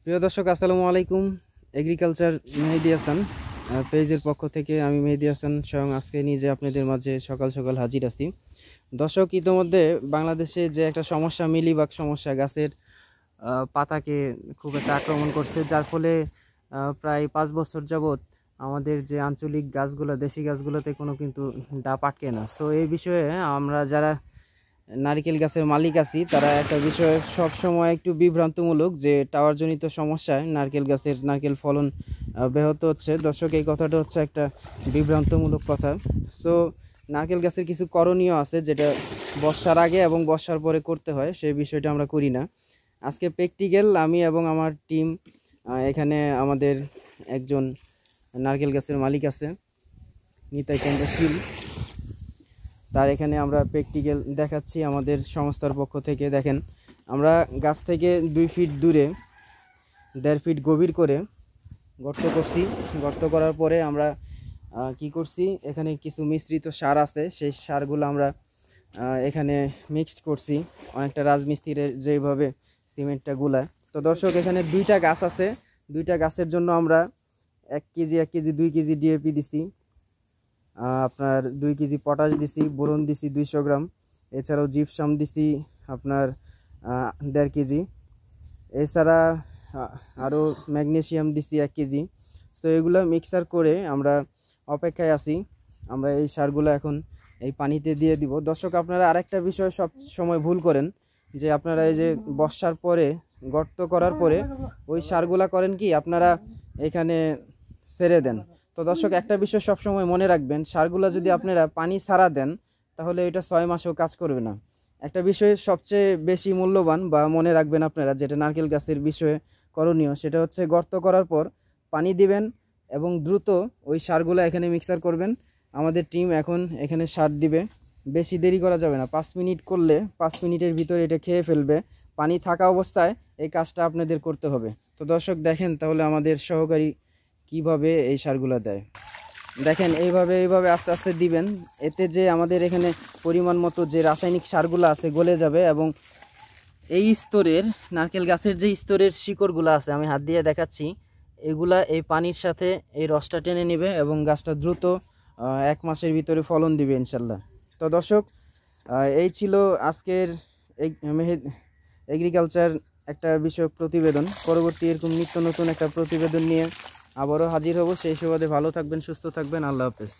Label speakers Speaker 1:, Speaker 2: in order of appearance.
Speaker 1: প্রিয় দর্শক, আসসালামু আলাইকুম। এগ্রিকালচার মেহেদি হাসান পেজের পক্ষ থেকে আমি মেহেদি হাসান স্বয়ং আজকে নিজে আপনাদের মাঝে সকাল সকাল হাজির আছি। দর্শক, ইতোমধ্যে বাংলাদেশে যে একটা সমস্যা, মিলিবাগ সমস্যা, গাছের পাতাকে খুব একটা আক্রমণ করছে, যার ফলে প্রায় 5 বছর যাবৎ আমাদের যে আঞ্চলিক গাছগুলো, দেশি গাছগুলোতে কোনো কিন্তু ডাব আটকে না। সো এই বিষয়ে আমরা যারা নারকেল গাছের মালিক আছি তারা একটা বিষয় সব সময় একটু বিভ্রান্তমূলক, যে টাওয়ারজনিত সমস্যায় নারকেল গাছের নারকেল ফলন ব্যাহত হচ্ছে। দর্শক, এই কথাটা হচ্ছে একটা বিভ্রান্তমূলক কথা। সো নারকেল গাছের কিছু করণীয় আছে, যেটা বর্ষার আগে এবং বর্ষার পরে করতে হয়, সেই বিষয়টা আমরা করি না। আজকে প্র্যাকটিক্যাল আমি এবং আমার টিম, এখানে আমাদের একজন নারকেল গাছের মালিক আছে, নিতাই চন্দ্র শীল, তার এখানে আমরা প্র্যাকটিক্যাল দেখাচ্ছি আমাদের সংস্থার পক্ষ থেকে। দেখেন, আমরা গাছ থেকে 2 ফিট দূরে 1.5 ফিট গভীর করে গর্ত করছি। গর্ত করার পরে আমরা কি করছি, এখানে কিছু মিশ্রিত সার আছে, সেই সারগুলো আমরা এখানে মিক্সড করছি, অনেকটা রাজমিস্ত্রির যেভাবে সিমেন্টটা গুলায়। তো দর্শক, এখানে 2টা গাছ আছে, 2টা গাছের জন্য আমরা 1 কেজি 1 কেজি 2 কেজি ডিএপি দিছি, আপনার 2 কেজি পটাশ দিছি, বোরন দিছি 200 গ্রাম, এছাড়াও জিপসাম দিছি আপনার 1.5 কেজি, এছাড়া আরও ম্যাগনেসিয়াম দিছি 1 কেজি। তো এগুলো মিক্সার করে আমরা অপেক্ষায় আছি। আমরা এই সারগুলো এখন এই পানিতে দিয়ে দিব। দর্শক, আপনারা আরেকটা বিষয় সব সময় ভুল করেন, যে আপনারা এই যে বর্ষার পরে গর্ত করার পরে ওই সারগুলা করেন কি, আপনারা এখানে ছেড়ে দেন। তো দর্শক, একটা বিষয় সব সময় মনে রাখবেন, সারগুলো যদি আপনারা পানি ছাড়া দেন তাহলে এটা 6 মাসেও কাজ করবে না। একটা বিষয় সবচেয়ে বেশি মূল্যবান বা মনে রাখবেন আপনারা, যেটা নারকেল গাছের বিষয়ে করণীয়, সেটা হচ্ছে গর্ত করার পর পানি দিবেন এবং দ্রুত ওই সারগুলো এখানে মিক্সার করবেন। আমাদের টিম এখন এখানে সার দিবে, বেশি দেরি করা যাবে না। 5 মিনিট করলে 5 মিনিটের ভিতরে এটা খেয়ে ফেলবে। পানি থাকা অবস্থায় এই কাজটা আপনাদের করতে হবে। তো দর্শক, দেখেন তাহলে আমাদের সহকারী কিভাবে এই সারগুলো দেয়। দেখেন, এইভাবে আস্তে আস্তে দিবেন, এতে যে আমাদের এখানে পরিমাণ মতো যে রাসায়নিক সারগুলো আছে গলে যাবে, এবং এই স্তরের নারকেল গাছের যে স্তরের শিকড়গুলো আছে, আমি হাত দিয়ে দেখাচ্ছি, এগুলা এই পানির সাথে এই রসটা টেনে নেবে এবং গাছটা দ্রুত 1 মাসের ভিতরে ফলন দিবে ইনশাল্লাহ। তো দর্শক, এই ছিল আজকের এগ্রিকালচার একটা বিষয়ক প্রতিবেদন। পরবর্তী এরকম নিত্য নতুন একটা প্রতিবেদন নিয়ে আবারও হাজির হব। সেই সুবাদে ভালো থাকবেন, সুস্থ থাকবেন। আল্লাহ হাফেজ।